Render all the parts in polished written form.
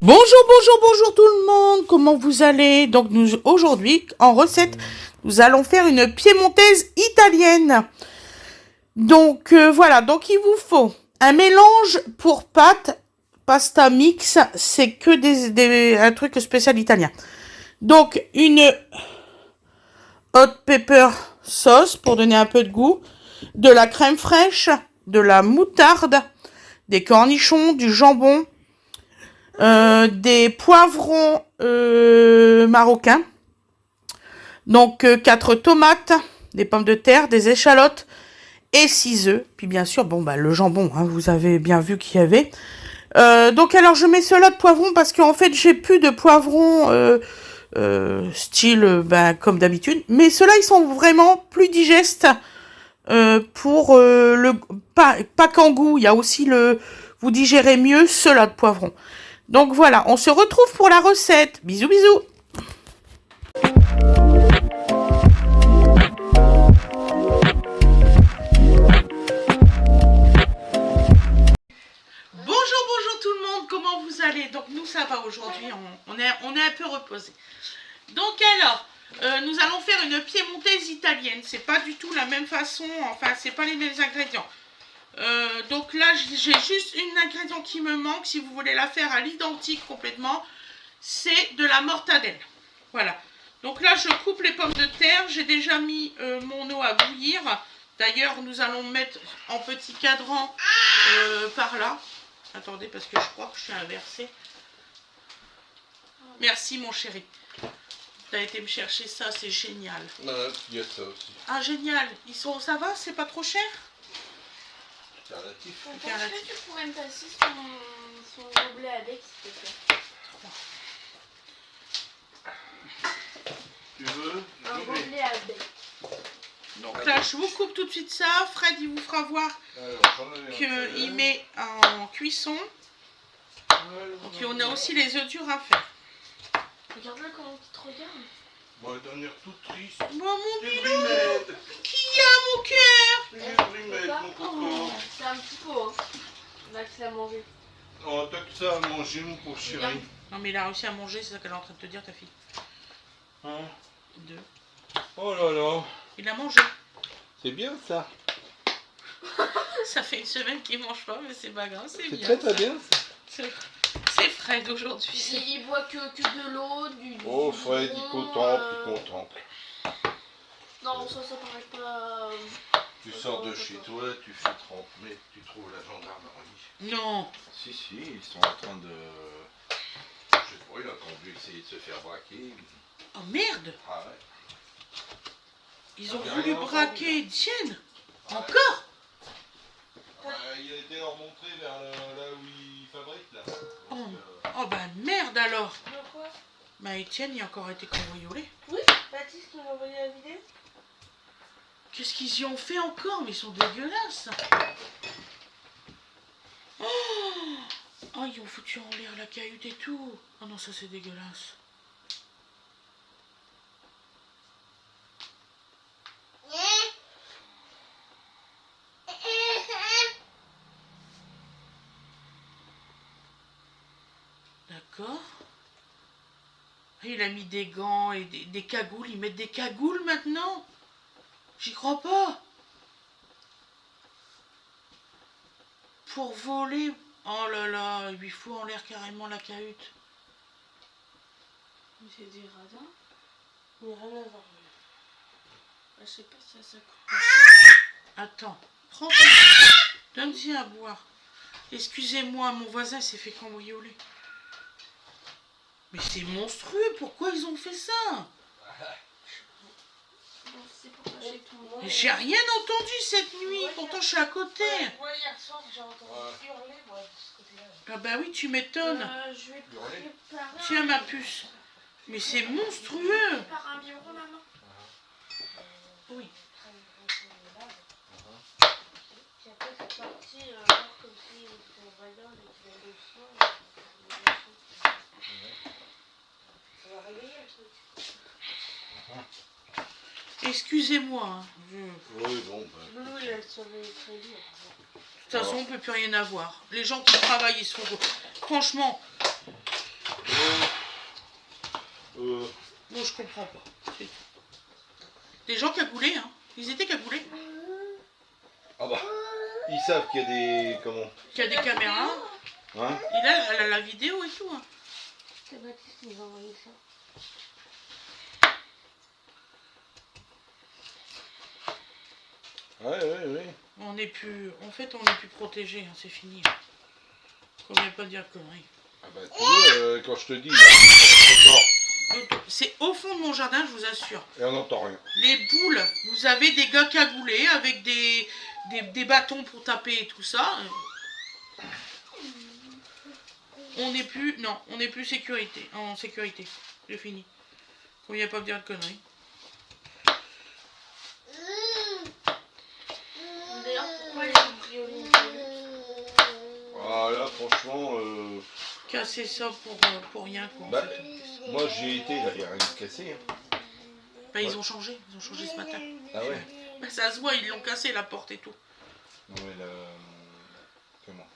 Bonjour tout le monde, comment vous allez? Donc aujourd'hui, en recette, nous allons faire une piémontaise italienne. Donc voilà, donc il vous faut un mélange pour pâtes, pasta mix, c'est que un truc spécial italien. Donc une hot pepper sauce pour donner un peu de goût, de la crème fraîche, de la moutarde, des cornichons, du jambon, des poivrons marocains, donc 4 tomates, des pommes de terre, des échalotes et 6 œufs. Puis bien sûr, bon bah le jambon, hein, vous avez bien vu qu'il y avait. Donc alors je mets cela de poivrons parce qu'en fait j'ai plus de poivrons style comme d'habitude. Mais ceux-là ils sont vraiment plus digestes pour le pas qu'en goût. Il y a aussi vous digérez mieux ceux-là de poivrons. Donc voilà, on se retrouve pour la recette. Bisous, bisous. Bonjour tout le monde, comment vous allez? Donc nous ça va aujourd'hui, on est un peu reposé. Donc alors, nous allons faire une piémontaise italienne. C'est pas du tout la même façon, enfin c'est pas les mêmes ingrédients. Donc là j'ai juste un ingrédient qui me manque si vous voulez la faire à l'identique complètement, c'est de la mortadelle. Voilà, donc là je coupe les pommes de terre, j'ai déjà mis mon eau à bouillir. D'ailleurs nous allons mettre en petit cadran par là. Attendez parce que je crois que je suis inversée. Merci mon chéri, t'as été me chercher ça, c'est génial. Il y a ça aussi. Ah génial, ça va, c'est pas trop cher? Alternatif. Est-ce que tu pourrais me passer son gobelet avec, s'il te plaît? Tu veux? Un gobelet avec. Donc là, je vous coupe tout de suite ça. Fred, il vous fera voir qu'il met en cuisson. Donc on a aussi les œufs durs à faire. Regarde-le comment il te regarde. Bon, elle doit venir toute triste. Bon, mon Tu bilou, brimette. qui a mon cœur? Tu brimette, mon coco. C'est un petit pot, hein. Là qu'il a mangé. Oh, t'as que ça à manger, mon pauvre chéri. Non, mais il a réussi à manger, c'est ça qu'elle est en train de te dire, ta fille. Hein? 2. Oh là là. Il a mangé. C'est bien ça. Ça fait une semaine qu'il mange pas, mais c'est pas grave, c'est bien. C'est très bien ça. C'est Fred aujourd'hui. Il boit que de l'eau, du Oh, Fred, il contemple, il contemple. Non, ça paraît pas... Tu sors de chez toi, tu fais tremper, tu trouves la gendarmerie. Non. Si, ils sont en train de... Je sais pas, il a entendu essayer de se faire braquer. Oh merde. Ah ouais. Ils ont voulu braquer Étienne. Encore? Il a été leur montrer vers là où il fabrique là. Oh bah merde alors. Pourquoi? Bah Étienne, il a encore été cambriolé. Oui, Baptiste nous a envoyé la vidéo. Qu'est-ce qu'ils y ont fait encore? Mais ils sont dégueulasses. Oh, ils ont foutu en l'air la cahute et tout. Oh non, ça c'est dégueulasse. D'accord. Il a mis des gants et des cagoules. Ils mettent des cagoules maintenant? J'y crois pas. Pour voler. Oh là là, il lui fout en l'air carrément la cahute. Mais c'est des radins. Mais rien à voir. Je sais pas si ça coûte. Attends, prends ton... Donne-y à boire. Excusez-moi, mon voisin s'est fait cambrioler. Mais c'est monstrueux, pourquoi ils ont fait ça? J'ai rien entendu cette nuit, pourtant je suis à côté. Moi hier soir j'ai entendu hurler moi de ce côté-là. Ah bah oui, tu m'étonnes. Je vais préparer. Tiens ma puce. Mais c'est monstrueux. Par un bureau maman. Oui. Puis après c'est parti voir comme si c'était un radin et qu'il avait le sang. Ça va réveiller le truc. Excusez-moi. Hein. Oui, bon, bah. Loulou il a le sommeil très dur. De toute façon, on peut plus rien avoir. Les gens qui travaillent, ils sont... Franchement, Bon, je comprends pas. C'est tout. Des gens cagoulés, hein. Ils étaient cagoulés. Ah bah, ils savent qu'il y a des... Comment? Qu'il y a des caméras. Hein? Il a la vidéo et tout. Hein. C'est Baptiste qui nous a envoyé ça. Ouais. On n'est plus... En fait, on n'est plus protégé, hein. C'est fini. Faut même pas dire de conneries. Ah bah, tu vois, quand je te dis, là, c'est fort. C'est au fond de mon jardin, je vous assure. Et on n'entend rien. Les boules, vous avez des gars cagoulés avec des bâtons pour taper et tout ça. On n'est plus... Non, on n'est plus en sécurité. C'est fini. Faut bien pas me dire de conneries. D'ailleurs, pourquoi j'ai pris au lit? Voilà, franchement... Casser ça pour rien, quoi. Bah, moi j'y ai été, là, il n'y a rien de cassé. Hein. Bah, ils ont changé ce matin. Ah ouais? Bah, ça se voit, ils l'ont cassé la porte et tout. Non mais là... Comment?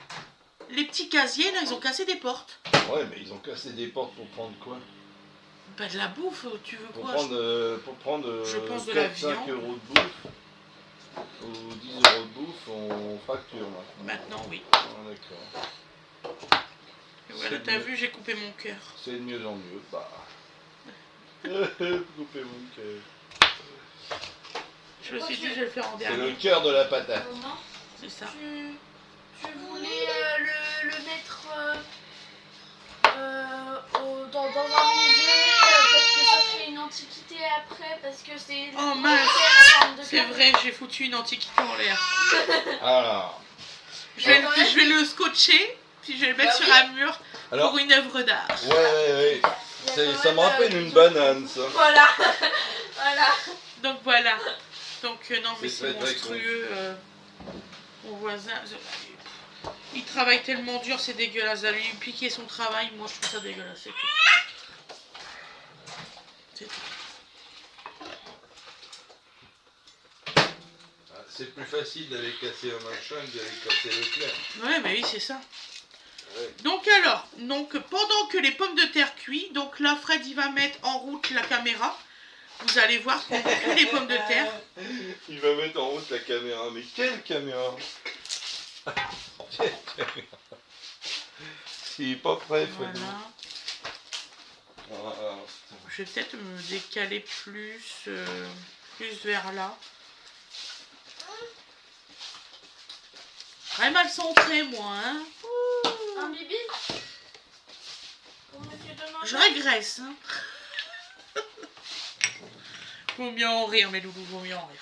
Les petits casiers, là, ils ont cassé des portes. Ouais, mais ils ont cassé des portes pour prendre quoi? Bah, de la bouffe, tu veux Pour quoi? prendre Je pense de la 4-5 viande. euros de bouffe, ou 10 euros de bouffe, on facture maintenant. Maintenant, oui. Ah, d'accord. Et voilà, t'as vu, j'ai coupé mon cœur. C'est de mieux en mieux, bah... Couper mon cœur. Je me suis dit, je vais le faire en C'est le dernier. cœur de la patate. Maman, C'est ça. tu voulais le mettre dans un musée parce que ça fait une antiquité après, parce que c'est... Oh mince, en forme de c'est cœur. vrai, j'ai foutu une antiquité en l'air. Alors, Je vais le scotcher, puis je vais le mettre sur un mur alors, pour une œuvre d'art. ouais. Il y a quand Ça me même, rappelle une banane, ça. Voilà. Voilà. Donc voilà. Donc non mais C'est c'est très, très monstrueux. Mon voisin, il travaille tellement dur, c'est dégueulasse. D'aller lui piquer son travail, moi je trouve ça dégueulasse, c'est tout. C'est tout. C'est plus facile d'aller casser un machin que d'aller casser le clair. Ouais mais oui c'est ça. Ouais. Donc alors, pendant que les pommes de terre cuisent, donc là Fred il va mettre en route la caméra. Vous allez voir qu'on cuit les pommes de terre. Il va mettre en route la caméra, mais quelle caméra? Quelle caméra? S'il est pas prêt, Fred. Voilà. Ah, Je vais peut-être me décaler plus vers là. Très mal centré moi, hein. Un bibi pour monsieur Demandeur. Je régresse, hein. Vaut mieux en rire, mes loulous, vaut mieux en rire.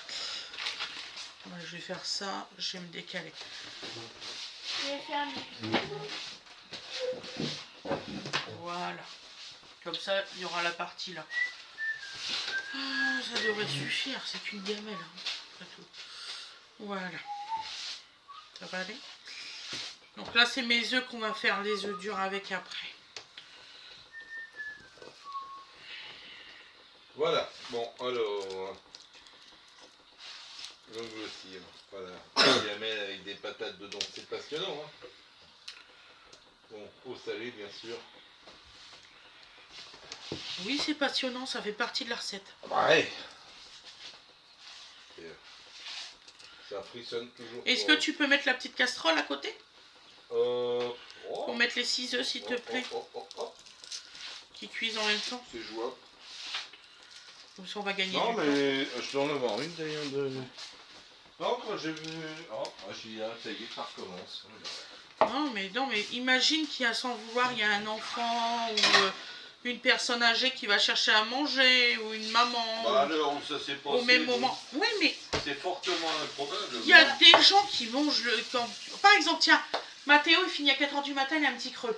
Ouais, je vais faire ça, je vais me décaler. Je vais faire un bibi. Voilà. Comme ça, il y aura la partie là. Ah, ça devrait suffire, c'est qu'une gamelle. Hein. Pas tout. Voilà. Ça va aller. Donc là, c'est mes œufs qu'on va faire les œufs durs avec après. voilà. Bon, alors. Donc voici. Voilà. Une gamelle avec des patates dedans. C'est passionnant, hein. Bon, au salé, bien sûr. Oui, c'est passionnant, ça fait partie de la recette. Ouais. Ça frissonne toujours. Est-ce que tu peux mettre la petite casserole à côté? Oh. Pour mettre les 6 œufs, s'il te plaît. Oh. Qui cuisent en même temps. C'est jouable. Comme ça, on va gagner Non, du temps. mais je dois en avoir une d'ailleurs. Non, quand j'ai vu. Oh, j'ai dit, ah, ça y est, ça recommence. Non, mais imagine qu'il y a, sans vouloir, il y a un enfant ou une personne âgée qui va chercher à manger ou une maman. Bah, alors, ça s'est passé. Au même moment. Oui, mais C'est fortement improbable. il y a des gens qui mangent le. Par exemple, tiens, Mathéo, il finit à 4h du matin, il a un petit creux.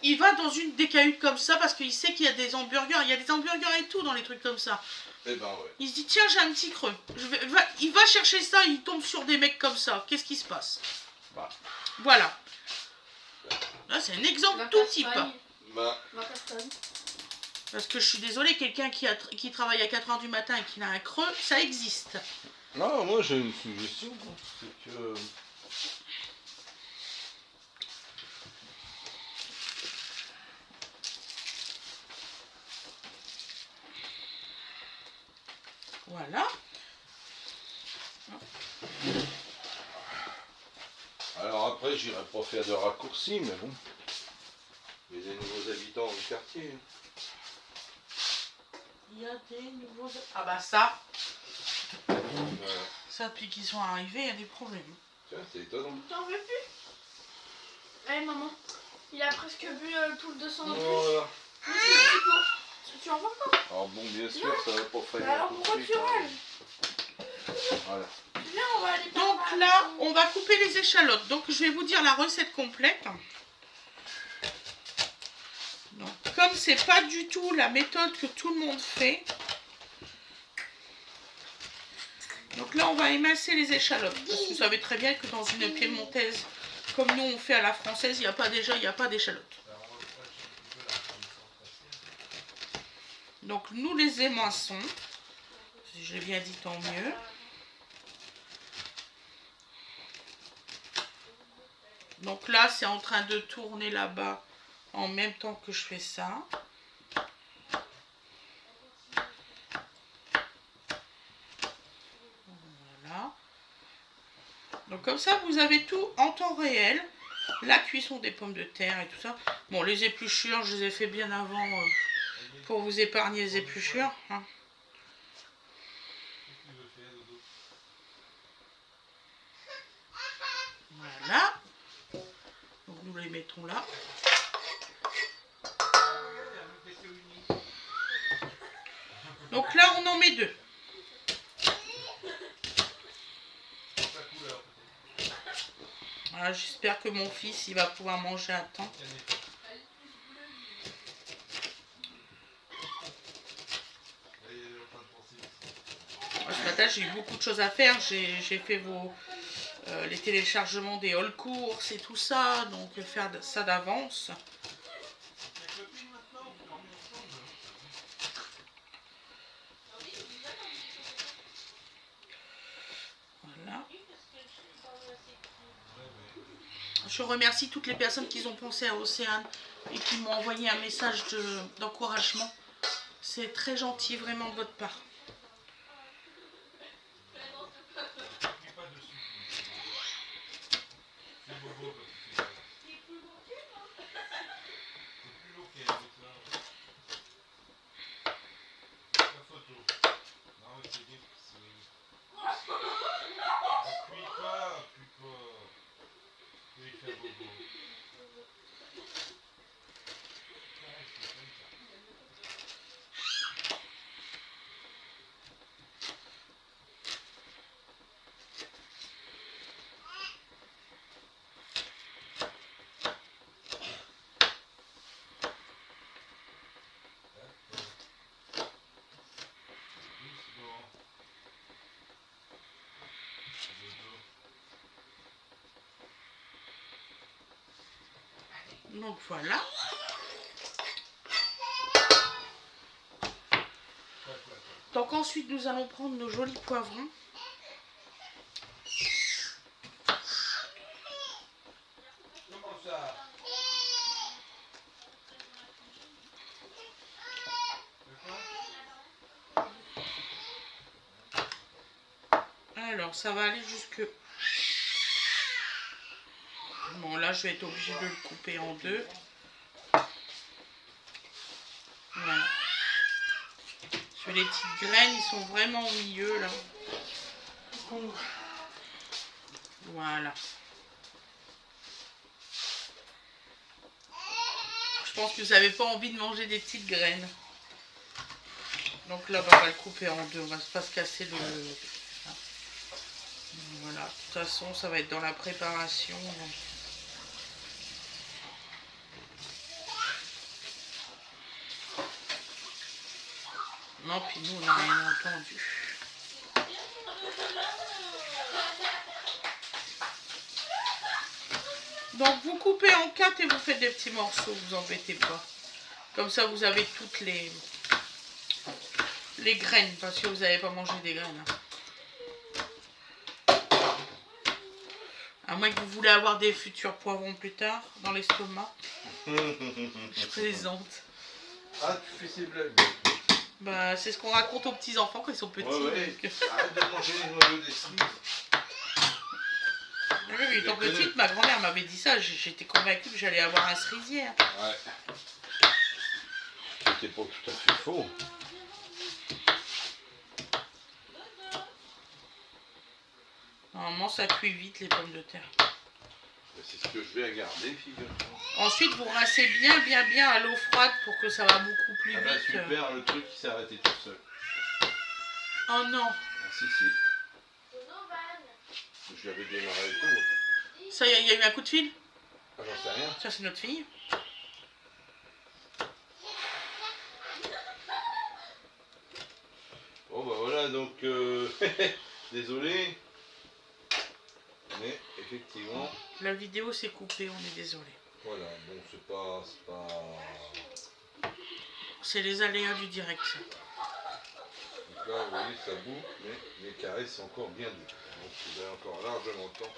Il va dans une des cahutes comme ça parce qu'il sait qu'il y a des hamburgers. Il y a des hamburgers et tout dans les trucs comme ça. Eh ben ouais. Il se dit, tiens, j'ai un petit creux. Il va chercher ça, il tombe sur des mecs comme ça. Qu'est-ce qui se passe? Bah. Voilà. Là, c'est un exemple La tout castagne. type. Bah. Ma castagne. Parce que je suis désolée, quelqu'un qui travaille à 4h du matin et qui a un creux, ça existe. Non, moi j'ai une suggestion. C'est que. Voilà. Alors après, j'irai pas faire de raccourcis, mais bon. Il y a des nouveaux habitants au quartier. Il y a des nouveaux... Ah bah ça, Voilà. ça depuis qu'ils sont arrivés, il y a des problèmes. Tiens, c'est étonnant. T'en veux plus? Eh maman, il a presque bu tout le 200 en plus. Voilà. Tu en veux pas? Alors bon, bien sûr, ça va pas faire Bah alors tout de pourquoi suite, tu hein. râles? Voilà. Viens, on va aller Donc là, on va couper les échalotes. Donc je vais vous dire la recette complète. Donc, comme c'est pas du tout la méthode que tout le monde fait, donc là on va émincer les échalotes. Parce que vous savez très bien que dans une piémontaise, comme nous on fait à la française, il n'y a pas d'échalotes. Donc nous les éminçons. Si je l'ai bien dit, tant mieux. Donc là, c'est en train de tourner là-bas en même temps que je fais ça. Voilà. Donc comme ça, vous avez tout en temps réel. La cuisson des pommes de terre et tout ça. Bon, les épluchures, je les ai fait bien avant pour vous épargner les épluchures. Hein. Voilà. Donc nous les mettons là. Donc là, on en met deux. Voilà, j'espère que mon fils, il va pouvoir manger à temps. Ce matin, j'ai eu beaucoup de choses à faire. J'ai fait les téléchargements des all courses et tout ça. Donc, faire ça d'avance. Voilà. Je remercie toutes les personnes qui ont pensé à Océane et qui m'ont envoyé un message d'encouragement. C'est très gentil, vraiment, de votre part. Donc voilà. Donc ensuite nous allons prendre nos jolis poivrons. Alors ça va aller jusque... Bon là je vais être obligée de le couper en deux. Voilà. Sur les petites graines, ils sont vraiment au milieu là. Voilà. Je pense que vous n'avez pas envie de manger des petites graines. Donc là, on va le couper en deux. On va pas se casser le... Voilà. De toute façon, ça va être dans la préparation. Non, puis nous, on n'a rien entendu. Donc, vous coupez en 4 et vous faites des petits morceaux, vous embêtez pas. Comme ça, vous avez toutes les graines, parce que vous n'avez pas mangé des graines. À moins que vous voulez avoir des futurs poivrons plus tard, dans l'estomac. Je plaisante. Ah, tu fais ces blagues. Bah, c'est ce qu'on raconte aux petits-enfants quand ils sont petits. Ouais. Donc. Arrête de manger les noyaux des cerises. Ah oui, étant petite, ma grand-mère m'avait dit ça. J'étais convaincue que j'allais avoir un cerisier. Hein. Ouais. C'était pas tout à fait faux. Normalement, ça cuit vite les pommes de terre. C'est ce que je vais garder, figure-toi. Ensuite, vous rincez bien à l'eau froide pour que ça va beaucoup plus Ah bah vite. super, le truc qui s'est arrêté tout seul. Oh non. Ah si. Je l'avais démarré et tout. Ça y est, il y a eu un coup de fil. Ah, j'en sais rien. Ça, c'est notre fille. Bon bah voilà, donc désolé. Mais effectivement, La vidéo s'est coupée, on est désolé. voilà, bon c'est pas. C'est les aléas du direct, ça. Donc là, vous voyez, ça boue, mais les carrés sont encore bien durs. Donc vous avez encore largement le temps.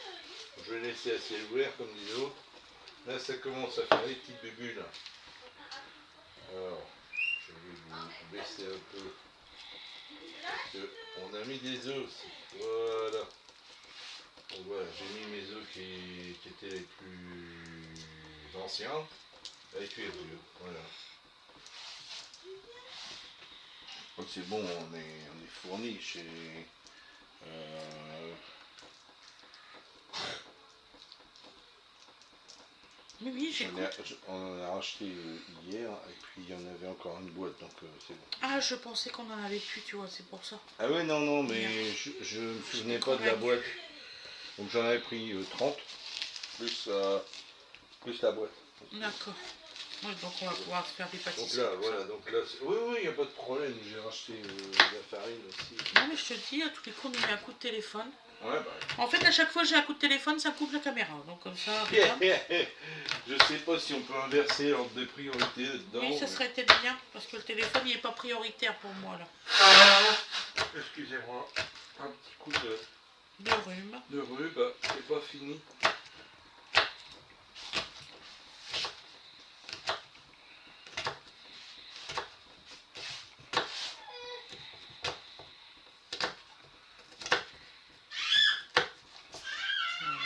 Je vais laisser à ciel ouvert comme disait l'autre. Là, ça commence à faire des petites bulles. Alors, je vais vous baisser un peu. Parce qu'on a mis des œufs aussi. Voilà. Donc voilà, j'ai mis mes œufs qui étaient les plus anciens. Avec les vieux. Voilà. Donc c'est bon, on est fourni chez. Oui, j'écoute. On en a racheté hier et puis il y en avait encore une boîte, donc c'est bon. Ah, je pensais qu'on en avait plus, tu vois, c'est pour ça. Ah ouais, non, mais je me souvenais pas de la boîte. Donc j'en avais pris 30, plus la boîte. D'accord. Ouais, donc on va pouvoir se faire des Donc pâtisseries. là, voilà, oui, il n'y a pas de problème, j'ai racheté de la farine aussi. Non, mais je te dis, à tous les coups, on met un coup de téléphone. Ouais, bah. En fait, à chaque fois que j'ai un coup de téléphone, ça coupe la caméra. Donc comme ça, regarde. Je sais pas si on peut inverser l'ordre des priorités dedans. Oui, ça serait peut-être bien, parce que le téléphone, il n'est pas prioritaire pour moi, là. Excusez-moi, un petit coup De rhume. de rue, bah, c'est pas fini.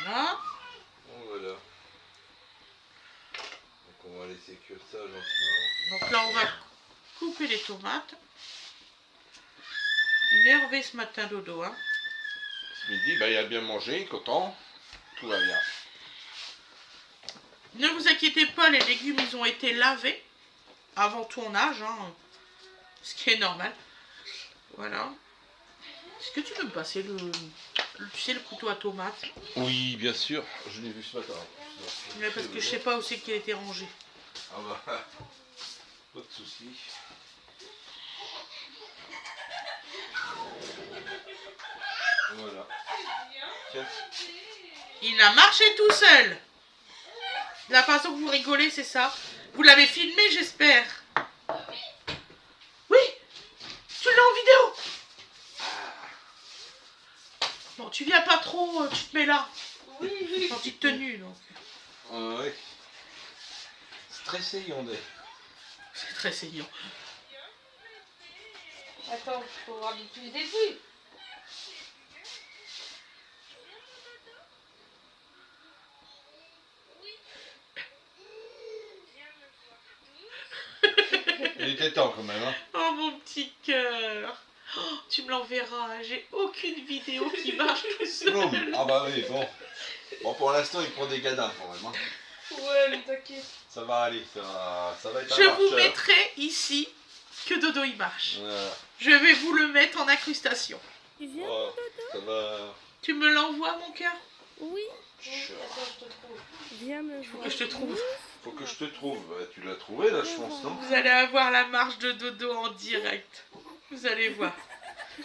Voilà. Bon, voilà. Donc on va laisser cuire ça gentiment. Donc là, on va couper les tomates. Il est énervé ce matin, Dodo, hein. Ce midi, bah, il a bien mangé, content. Tout va bien. Ne vous inquiétez pas, les légumes, ils ont été lavés avant tournage, hein, ce qui est normal. Voilà. Est-ce que tu peux me passer tu sais, le couteau à tomates? Oui, bien sûr, je l'ai vu ce matin. Mais parce que je sais pas où c'est qu'il a été rangé. Ah bah, pas de soucis. Voilà. Tiens. Il a marché tout seul. La façon que vous rigolez, c'est ça. Vous l'avez filmé, j'espère. Oui, tu l'as en vidéo. Bon, tu viens pas trop, tu te mets là. Oui. En petite tenue, donc. Ouais. Stressé, on est. C'est très saignant. Attends, il faut voir plus des fruits. Il était temps quand même, hein. Oh, mon petit cœur. Oh, tu me l'enverras. Hein. J'ai aucune vidéo qui marche tout seul. Boum. Ah bah oui, bon. Bon, pour l'instant, il prend des gadins quand même, hein. Ouais, mais t'inquiète. Ça va aller, ça va être un Je vous marcheur. mettrai ici que Dodo il marche. Voilà. Je vais vous le mettre en incrustation. Tu viens, Oh, mon dodo? ça va. Tu me l'envoies, mon cœur? Oui, Attends, je te trouve. viens me Faut voir. que je te trouve. Faut que je te trouve. Bah, tu l'as trouvé là, je pense, non? Vous allez avoir la marche de Dodo en direct. Vous allez voir.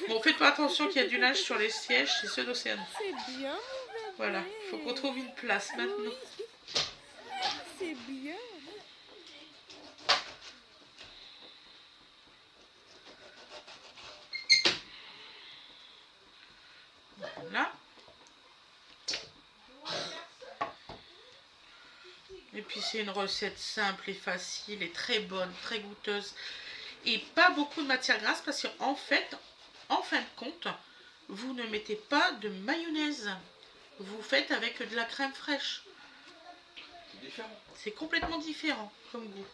Bon, faites pas attention qu'il y a du linge sur les sièges, c'est ceux d'Océane. C'est bien, mon bébé. Voilà, faut qu'on trouve une place maintenant. Oui. C'est bien. Voilà. Et puis c'est une recette simple et facile et très bonne, très goûteuse. et pas beaucoup de matière grasse parce qu'en fait, en fin de compte, vous ne mettez pas de mayonnaise. Vous faites avec de la crème fraîche. C'est différent. C'est complètement différent comme goût.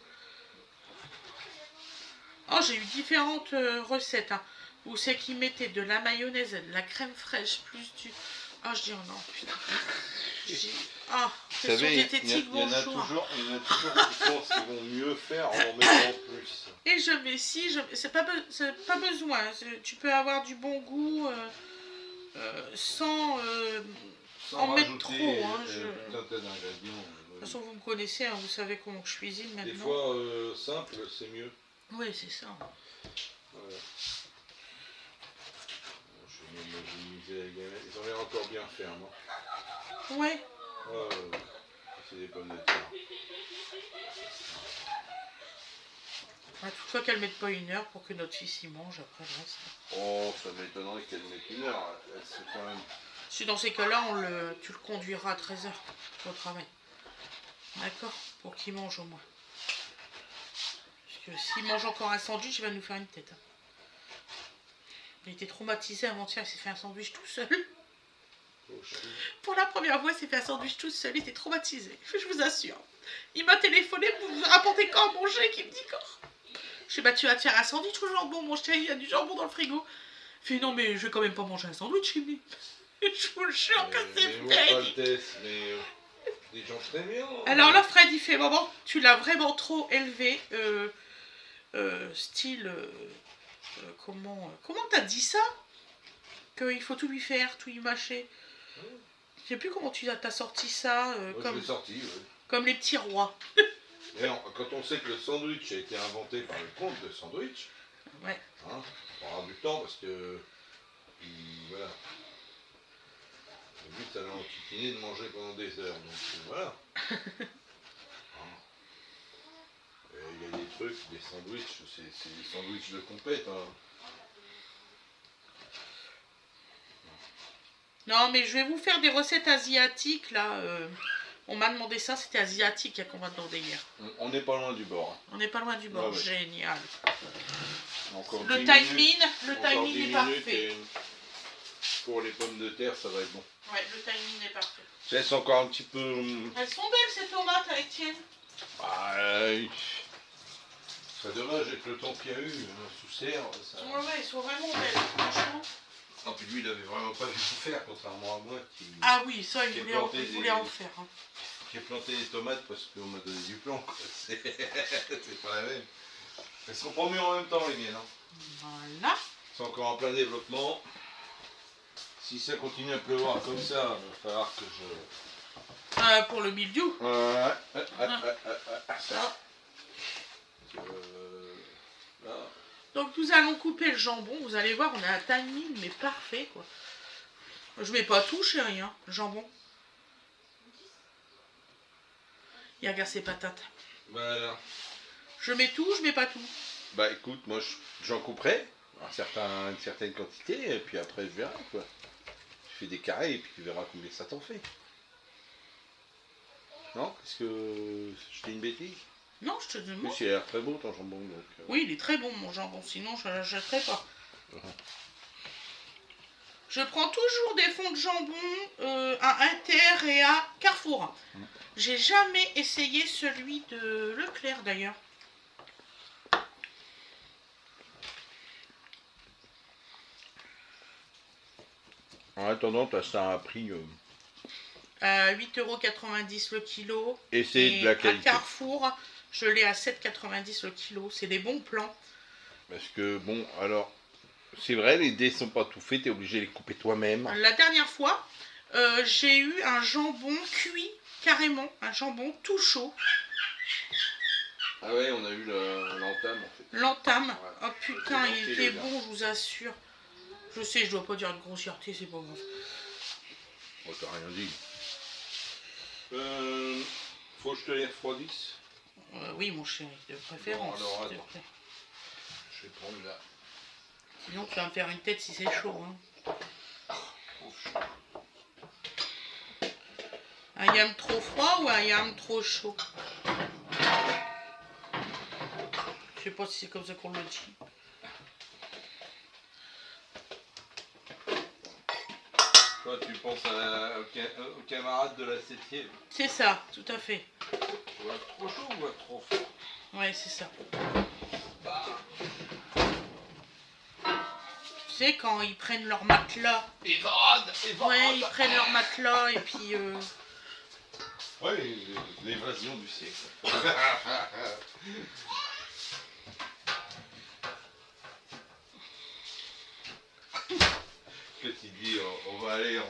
Oh, j'ai eu différentes recettes. Hein, où c'est qu'ils mettaient de la mayonnaise et de la crème fraîche plus du... Ah, je dis oh non, putain. Ah, Vous question savez, diététique, il y en a bonjour. toujours qui pensent qu'ils vont mieux faire en en mettant plus. Et je mets si, c'est pas besoin. Tu peux avoir du bon goût sans Sans en mettre rajouter trop. Hein, tout un tas d'ingrédients. De toute façon, vous me connaissez, hein, vous savez comment je cuisine maintenant. Des fois, simple, c'est mieux. Oui, c'est ça. Voilà. Je vais m'imaginer les gamins. Ils ont l'air encore bien fermes. Hein. Ouais. C'est des pommes de terre. Toutefois qu'elle ne mette pas 1 heure pour que notre fils y mange après le reste. Oh, ça m'étonnerait qu'elle mette 1 heure. C'est quand même... Si dans ces cas-là, tu le conduiras à 13h au travail. D'accord? Pour qu'il mange au moins. Parce que s'il mange encore un sandwich, il va nous faire une tête. Il était traumatisé avant-hier, il s'est fait un sandwich tout seul. Pour la première fois, il s'est fait un sandwich tout seul, il était traumatisé, je vous assure. Il m'a téléphoné pour vous rapporter quand manger, qu'il me dit quand. Je dis bah tu vas te faire un sandwich au jambon, mon chéri, il y a du jambon dans le frigo. Il fait non mais je vais quand même pas manger un sandwich, il me dit. Je vous le jure que c'est Fred. Mais des gens très bien. Alors là, Fred, il fait maman, tu l'as vraiment trop élevé, style, comment t'as dit ça? Qu'il faut tout lui faire, tout lui mâcher. Je sais plus comment tu as sorti ça, Je l'ai sorti, ouais. comme les petits rois. Et alors, quand on sait que le sandwich a été inventé par le comte de sandwich, Ouais. hein, on aura du temps parce que voilà. Le but c'est l'antiquiné de manger pendant des heures, donc voilà. Hein. Il y a des trucs, des sandwichs, c'est des sandwichs de compète. Hein. Non, mais je vais vous faire des recettes asiatiques, là. On m'a demandé ça, c'était asiatique qu'on m'a demandé hier. On n'est pas loin du bord. Hein. On n'est pas loin du bord, Ouais. Génial. Encore Le 10 timing, minutes, le encore 10 timing est minutes parfait. et pour les pommes de terre, ça va être bon. Ouais, le timing est parfait. Ça laisse encore un petit peu... Elles sont belles ces tomates, Étienne. Bah, c'est dommage avec le temps qu'il y a eu sous serre. Ça... Ouais, elles sont vraiment belles, franchement. Non, puis lui, il avait vraiment pas vu tout faire, contrairement à moi qui, Ah oui, ça, il J'ai voulait, planté il voulait en faire. Hein. qui ai planté des tomates parce qu'on m'a donné du plan. quoi. C'est pas la même. Elles seront pas mieux en même temps, les miennes. Hein. Voilà. C'est encore en plein développement. Si ça continue à pleuvoir comme ça, il va falloir que je... Pour le mildiou. Ça. Là. Donc nous allons couper le jambon. Vous allez voir, on a un timing mais parfait quoi. Je mets pas tout chérie, hein, le jambon. Et regarde ces patates. Voilà. Je mets tout, je mets pas tout. Bah écoute, moi j'en couperai une certaine quantité et puis après je verrai quoi. Tu fais des carrés et puis tu verras combien ça t'en fait. Non? Qu'est-ce que... je t'ai une bêtise? Non, je te En plus, demande. il a l'air très beau ton jambon donc... Oui, il est très bon mon jambon, sinon je ne l'achèterai pas. Je prends toujours des fonds de jambon à Inter et à Carrefour. J'ai jamais essayé celui de Leclerc d'ailleurs. En attendant, tu as ça à un prix... 8,90 € le kilo. Et c'est de la qualité. À Carrefour, je l'ai à 7,90 € le kilo. C'est des bons plans. Parce que bon, alors... C'est vrai, les dés sont pas tout faits, t'es obligé de les couper toi-même. La dernière fois, j'ai eu un jambon cuit, carrément, un jambon tout chaud. Ah ouais, on a eu l'entame en fait. L'entame. Ouais. Oh putain, C'est il gentil, était le gars. bon, je vous assure. Je sais, je dois pas dire de grossièreté, c'est pas grave. Oh, t'as rien dit. Faut que je te les refroidisse. Oui, mon chéri, de préférence, Bon, alors, s'il te attends. plaît. Je vais prendre là. Sinon, tu vas me faire une tête si c'est chaud. Hein. Un yam trop froid ou un yam trop chaud? sais pas si c'est comme ça qu'on le dit. Toi, tu penses au camarade de la 7e. C'est ça, tout à fait. Tu vois trop chaud ou trop fort? Ouais, c'est ça. Tu sais, quand ils prennent leur matelas. Évade. Ouais, ils prennent leur matelas et puis... Ouais, l'évasion du siècle. Que tu dis, on va aller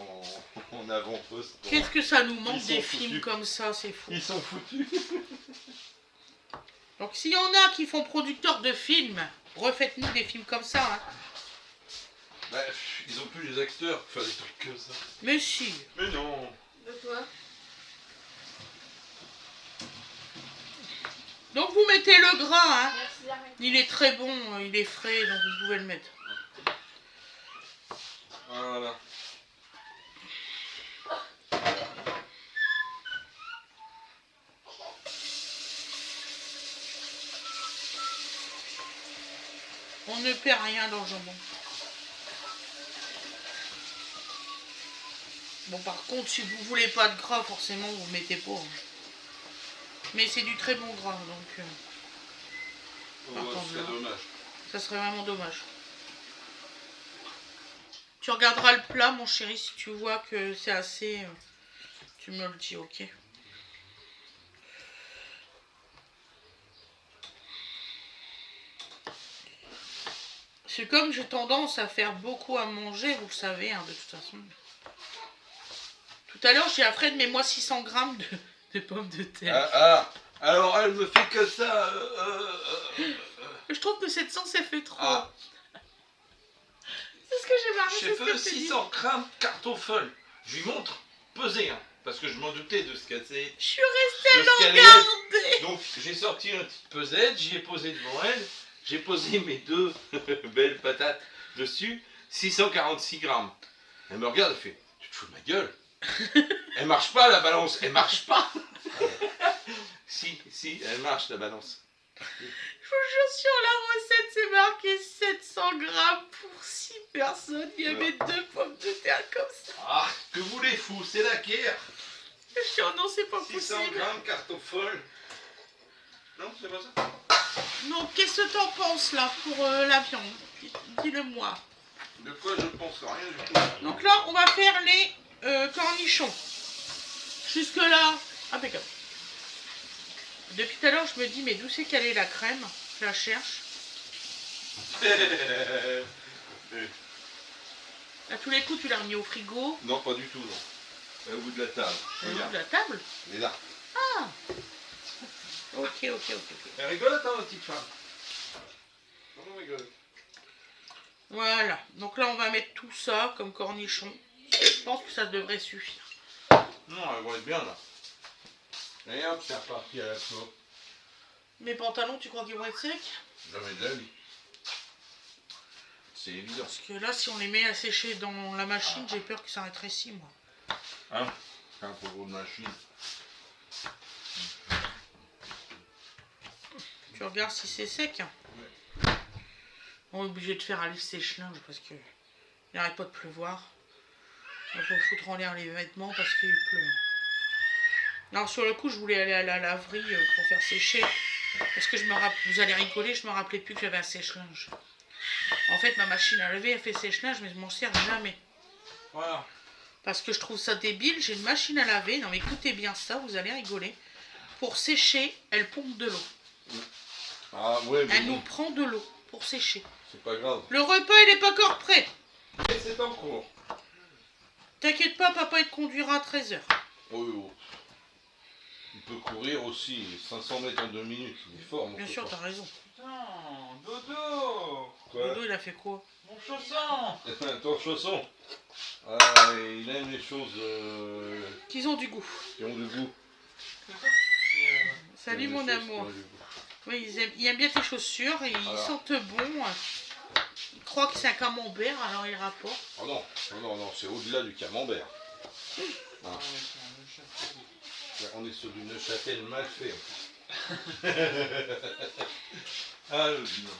en avant-poste. Qu'est-ce que ça nous manque Ils des sont films foutus. comme ça, c'est fou. Ils sont foutus. Donc s'il y en a qui font producteurs de films, refaites-nous des films comme ça. Hein. Bah, ils ont plus les acteurs pour faire des trucs comme ça. Mais si. Mais non. De quoi? Donc vous mettez le gras, hein. Merci d'arrêter. Il est très bon, il est frais, donc vous pouvez le mettre. Voilà. On ne perd rien dans le jambon. Bon, par contre, si vous voulez pas de gras, forcément, vous mettez pas. Hein. Mais c'est du très bon gras, donc Oh, Par contre, c'est là. dommage. ça serait vraiment dommage. Tu regarderas le plat, mon chéri, si tu vois que c'est assez... tu me le dis, ok? C'est comme j'ai tendance à faire beaucoup à manger, vous le savez, hein, de toute façon. Tout à l'heure, j'ai à Fred, mets-moi 600 grammes de pommes de terre. Alors elle me fait que ça. Je trouve que 700, c'est fait trop. Ah. C'est ce que j'ai marqué. J'ai fait 600 grammes cartoffel. Je lui montre, peser, hein, parce que je m'en doutais de ce qu'elle c'est. Je suis restée De ce qu'elle regardée. Donc j'ai sorti une petite pesette, j'y ai posé devant elle, j'ai posé mes deux belles patates dessus, 646 grammes. Elle me regarde, elle fait, tu te fous de ma gueule? Elle marche pas la balance, elle marche pas. Si, elle marche la balance. Je vous jure, sur la recette, c'est marqué 700 grammes pour 6 personnes. Il y avait 2 pommes de terre comme ça. Ah, que vous les fous, c'est la guerre. Je suis oh non, c'est pas 600 possible. grammes cartoffel. Non, c'est pas ça. Donc, qu'est-ce que t'en penses là pour la viande? Dis-le-moi. De quoi je pense rien du tout. Donc là, on va faire les cornichons. Jusque-là, impeccable. Depuis tout à l'heure, je me dis, mais d'où c'est qu'elle est la crème? Je la cherche. À tous les coups, tu l'as remis au frigo. Non, pas du tout, non. Elle est au bout de la table. Au bout Regarde. de la table. Elle est là. Ah. Ok. Elle rigole, attends, ma petite femme. Non, rigole. Voilà. Donc là, on va mettre tout ça comme cornichon. Je pense que ça devrait suffire. Non, elle va être bien là. Et hop, c'est reparti à la flotte. Mes pantalons, tu crois qu'ils vont être secs? Jamais de la vie. C'est évident. Parce que là, si on les met à sécher dans la machine, j'ai peur que ça rétrécisse, moi. Hein? C'est un peu gros de machine. Tu regardes si c'est sec. On est obligé de faire un lève-sèche-linge parce que il n'arrête pas de pleuvoir. Il faut foutre en l'air les vêtements parce qu'il pleut. Alors sur le coup, je voulais aller à la laverie pour faire sécher. Parce que vous allez rigoler, je me rappelais plus que j'avais un sèche-linge. En fait, ma machine à laver, elle fait sèche-linge, mais je m'en sers jamais. Voilà. Parce que je trouve ça débile. J'ai une machine à laver. Non mais écoutez bien ça, vous allez rigoler. Pour sécher, elle pompe de l'eau. Ah ouais, mais Elle nous bon, prend de l'eau pour sécher. c'est pas grave. Le repas, il n'est pas encore prêt. Et c'est en cours. T'inquiète pas, papa, il te conduira à 13h. Oh. Il peut courir aussi 500 mètres en 2 minutes. Il est fort, mon Bien copain. sûr, t'as raison. Putain, Dodo, Quoi? Dodo, il a fait quoi? mon chausson. Ton chausson. Il aime les choses Qu'ils ont du goût. qui ont du goût. Salut Il aime mon les choses qui amour. ont du goût. Oui, ils aiment bien tes chaussures et ils Voilà. sentent bon. Ils croient que c'est un camembert, alors ils rapportent. Oh non, c'est au-delà du camembert. Ah. On est sur du Neuchâtel mal fait. Ah, le vin.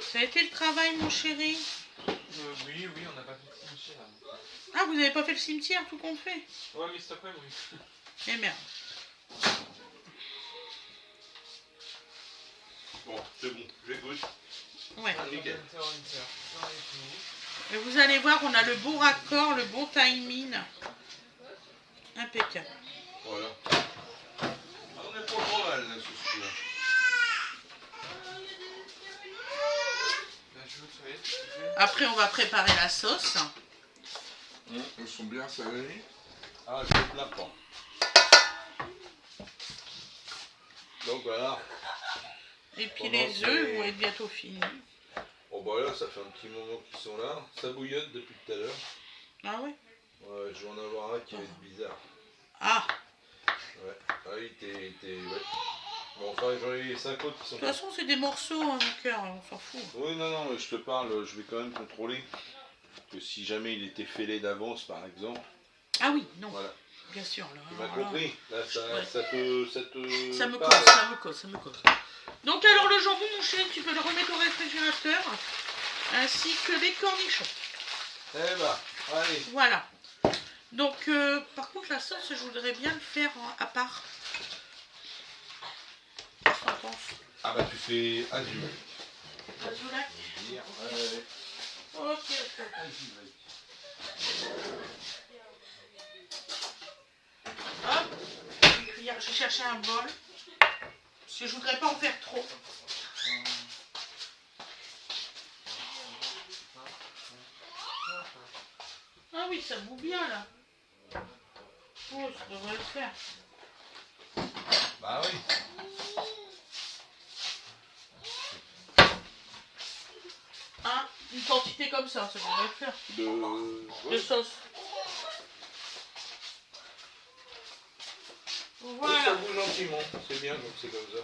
Ça a été le travail, mon chéri? Oui, on n'a pas fait de cimetière. Ah, vous n'avez pas fait le cimetière, tout compte fait? Ouais, mais cet après, oui. Eh merde. Bon, c'est bon, j'écoute. Ouais. Ah, nickel. Et vous allez voir, on a le bon raccord, le bon timing. Impeccable. Voilà. Ah, on est pas trop mal là, ce coup-là. Après, on va préparer la sauce. Ils sont bien salés. Ah, je ne plains pas. Donc voilà. Et puis Pendant les que œufs les- vont être bientôt finis. Bon bah là, ça fait un petit moment qu'ils sont là. Ça bouillonne depuis tout à l'heure. Ah ouais? Ouais, je vais en avoir un qui va être bizarre. Ah, Ouais. Ah, il était. Ouais. Bon, enfin, j'en ai 5 autres qui sont de toute façon, c'est des morceaux, hein, mon cœur, on s'en fout. Oui, non, mais je te parle, je vais quand même contrôler. Que si jamais il était fêlé d'avance, par exemple. Ah oui, non, Voilà. bien sûr. Là, Tu m'as alors là, compris? Là, ça, Ouais. ça te. Ça me parle. colle, ça me colle, ça me colle. Donc alors le jambon, mon chéri, tu peux le remettre au réfrigérateur, ainsi que les cornichons. Eh bah, allez. Voilà. Donc, par contre, la sauce, je voudrais bien le faire à part. Qu'est-ce que t'en penses? Ah bah, tu fais azur. Azulac. Ouais. Ok. Hop, une cuillère. J'ai cherché un bol. Parce que je voudrais pas en faire trop. Ah oui, ça bout bien là. Oh, ça devrait le faire. Bah oui. Hein, une quantité comme ça devrait le faire. De. De sauce. Oui, Voilà. ça bouge gentiment. C'est bien donc c'est comme ça.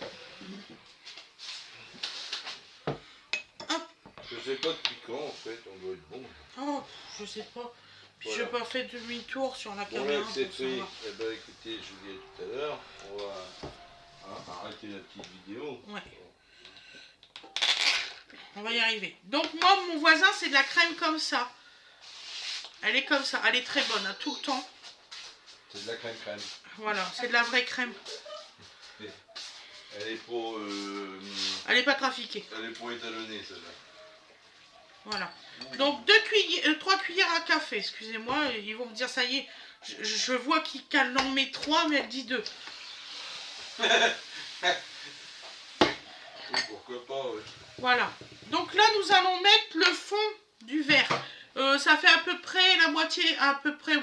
Hop. Je sais pas depuis quand en fait, on doit être bon. Oh, je sais pas. Puis Voilà. j'ai pas fait demi-tour sur la Bon caméra là que c'est pour fait, savoir. eh ben écoutez, je vous dis à tout à l'heure, on va arrêter la petite vidéo. Ouais. On va y arriver. Donc moi, mon voisin, c'est de la crème comme ça. Elle est comme ça. Elle est très bonne, hein, tout le temps. C'est de la crème. Voilà, c'est de la vraie crème. Elle est pour Elle est pas trafiquée. étalonner celle-là. Voilà. Donc 3 cuillères à café. Excusez-moi, ils vont me dire ça y est. Je vois qu'il qu'elle en met 3, mais elle dit 2. Oui, pourquoi pas, ouais. Voilà. Donc là, nous allons mettre le fond du verre. Ça fait à peu près la moitié, à peu près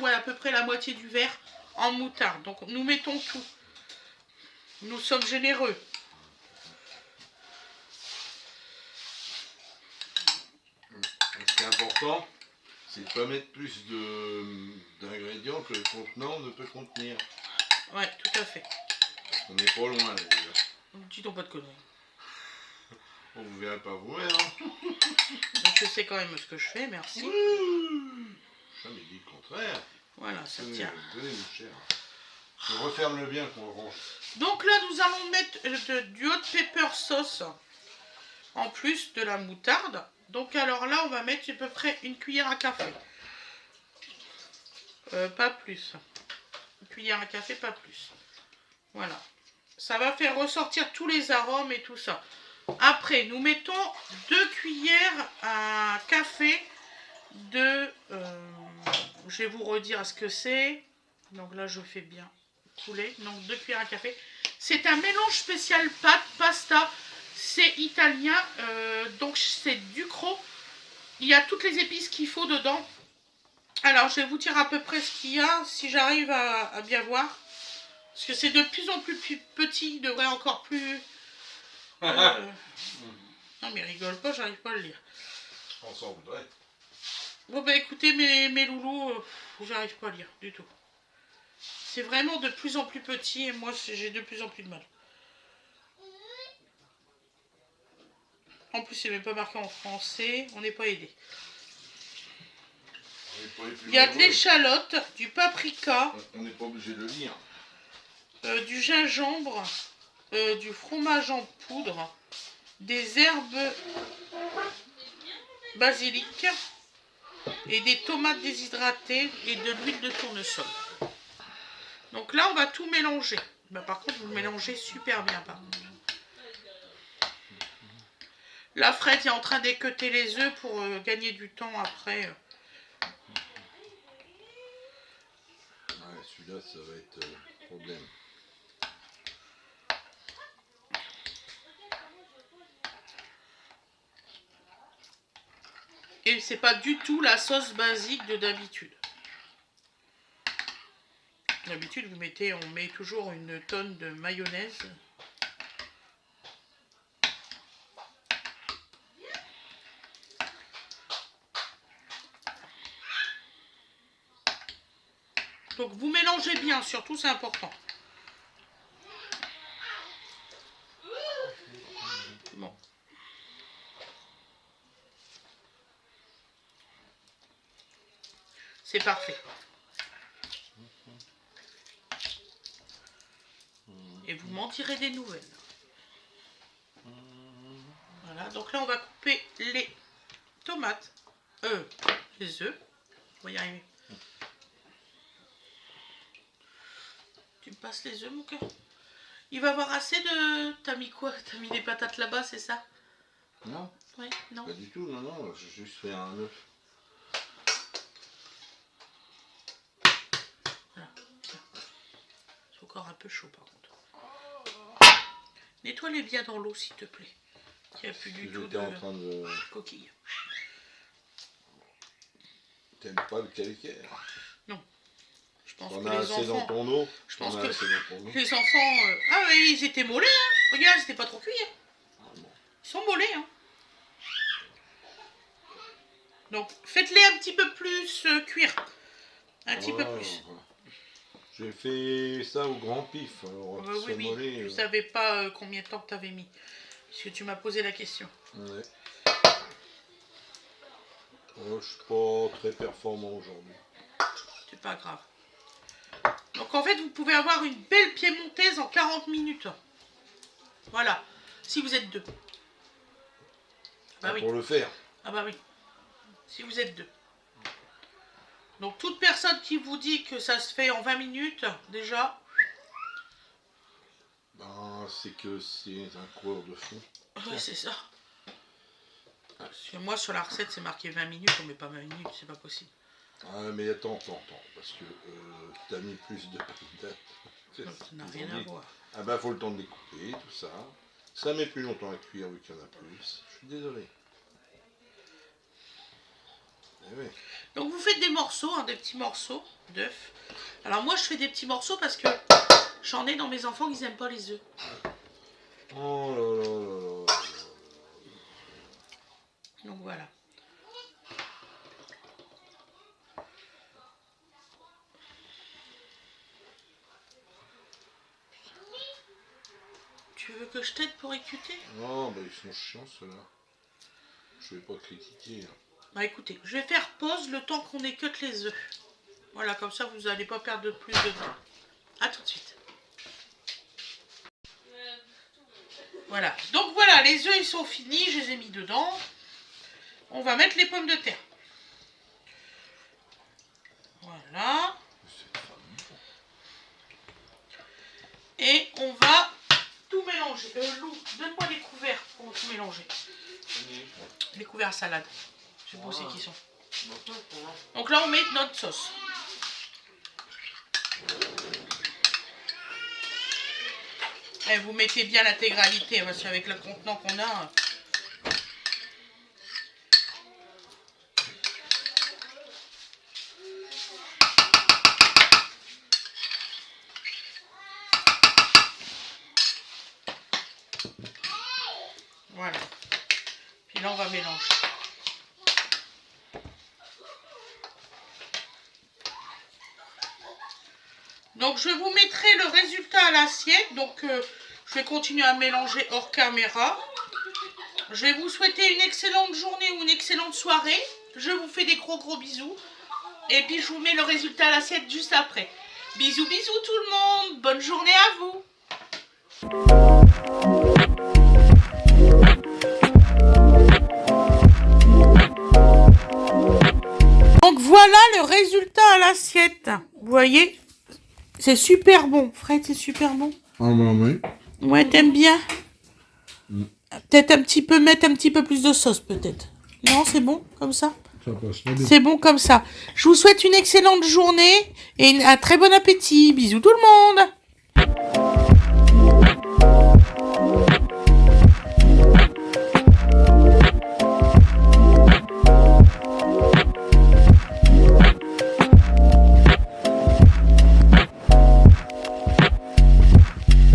la moitié du verre en moutarde. Donc nous mettons tout. Nous sommes généreux. Ce qui est important, c'est de ne pas mettre plus d'ingrédients que le contenant ne peut contenir. Ouais, tout à fait. On n'est pas loin là déjà. Dis donc pas de conneries. On vous verra pas vous-même, hein. Donc je sais quand même ce que je fais, merci. Jamais dit le contraire. Voilà, ça Tenez, tient. tenez, mon cher. Je referme-le bien qu'on le range. Donc là, nous allons mettre du hot pepper sauce en plus de la moutarde. Donc alors là, on va mettre à peu près une cuillère à café. Pas plus. Une cuillère à café, pas plus. Voilà. Ça va faire ressortir tous les arômes et tout ça. Après, nous mettons 2 cuillères à café de... je vais vous redire ce que c'est. Donc là, je fais bien couler. Donc 2 cuillères à café. C'est un mélange spécial pasta. C'est italien. Donc c'est du croc. Il y a toutes les épices qu'il faut dedans. Alors, je vais vous dire à peu près ce qu'il y a, si j'arrive à bien voir. Parce que c'est de plus en plus petit, il devrait encore plus... Non mais rigole pas, j'arrive pas à le lire. On s'en voudrait. Bon bah écoutez mes loulous, j'arrive pas à lire du tout. C'est vraiment de plus en plus petit et moi j'ai de plus en plus de mal. En plus c'est même pas marqué en français, on n'est pas aidé. Il y a de l'échalote, du paprika, On n'est pas obligé de le lire. du gingembre, du fromage en poudre, des herbes basilic et des tomates déshydratées et de l'huile de tournesol. Donc là, on va tout mélanger. Bah, par contre, vous mélangez super bien par contre. Là, Fred est en train d'équeuter les œufs pour gagner du temps après. Ouais, celui-là, ça va être problème. Et c'est pas du tout la sauce basique de d'habitude. D'habitude, on met toujours une tonne de mayonnaise. Donc vous mélangez bien, surtout c'est important. Bon. C'est parfait. Et vous m'en tirez des nouvelles. Voilà, donc là on va couper les tomates, les œufs. On va y arriver. Tu me passes les œufs, mon cœur? Il va y avoir assez de... T'as mis quoi? T'as mis des patates là-bas, c'est ça? Non, Oui, non. pas du tout, non, j'ai juste fait un œuf. Voilà. C'est encore un peu chaud par contre. Nettoie-les bien dans l'eau, s'il te plaît. Il n'y a plus du tout J'étais de en train de... coquilles. T'aimes pas le calcaire? Non. Je pense T'en que as les assez dans enfants... ton eau? Je pense T'en as que assez dans ton eau? les enfants... Ah oui, ils étaient mollets, hein. Regarde, c'était pas trop cuit, hein. Ah bon. Ils sont mollets, hein. Donc, faites-les un petit peu plus cuire. Un petit peu plus. Voilà. J'ai fait ça au grand pif. Alors, Oui, oui. Je ne savais pas combien de temps que tu avais mis. Puisque tu m'as posé la question. Ouais. Je suis pas très performant aujourd'hui. C'est pas grave. Donc en fait, vous pouvez avoir une belle piémontaise en 40 minutes. Voilà. Si vous êtes deux. Bah oui. Pour le faire. Ah bah oui. Si vous êtes deux. Donc toute personne qui vous dit que ça se fait en 20 minutes, déjà... Ben, c'est que c'est un coureur de fond. Ouais, c'est ça. Parce que moi, sur la recette, c'est marqué 20 minutes. On met pas 20 minutes, c'est pas possible. Ah, mais attends, parce que t'as mis plus de patates. Donc, ça n'a rien à voir. Ah bah, faut le temps de les couper, tout ça. Ça met plus longtemps à cuire vu qu'il y en a plus. Je suis désolé. Eh oui. Donc vous faites des morceaux, hein, des petits morceaux d'œufs. Alors moi, je fais des petits morceaux parce que j'en ai dans mes enfants qui n'aiment pas les œufs. Oh là là là là. Donc voilà. Tu veux que je t'aide pour écuter? Oh, bah ils sont chiants ceux-là. Je vais pas critiquer. Hein. Bah écoutez, je vais faire pause le temps qu'on écoute les œufs. Voilà, comme ça vous n'allez pas perdre plus de temps. A tout de suite. Voilà, donc voilà, les œufs ils sont finis, je les ai mis dedans. On va mettre les pommes de terre. Voilà. Et on va tout mélanger. Lou, donne-moi les couverts pour tout mélanger. Les couverts à salade. Je sais pas où c'est qu'ils sont. Donc là on met notre sauce. Et vous mettez bien l'intégralité parce qu'avec le contenant qu'on a. Voilà. Puis là on va mélanger. Donc je vous mettrai le résultat à l'assiette. Donc je vais continuer à mélanger hors caméra. Je vais vous souhaiter une excellente journée ou une excellente soirée. Je vous fais des gros bisous. Et puis je vous mets le résultat à l'assiette juste après. Bisous tout le monde. Bonne journée à vous. voilà le résultat à l'assiette. Vous voyez, c'est super bon. Fred, c'est super bon. Ah bah oui. Ouais, t'aimes bien? Peut-être mettre un petit peu plus de sauce, peut-être. Non, c'est bon, comme ça? Ça passe très bien. C'est bon comme ça. Je vous souhaite une excellente journée et un très bon appétit. Bisous tout le monde!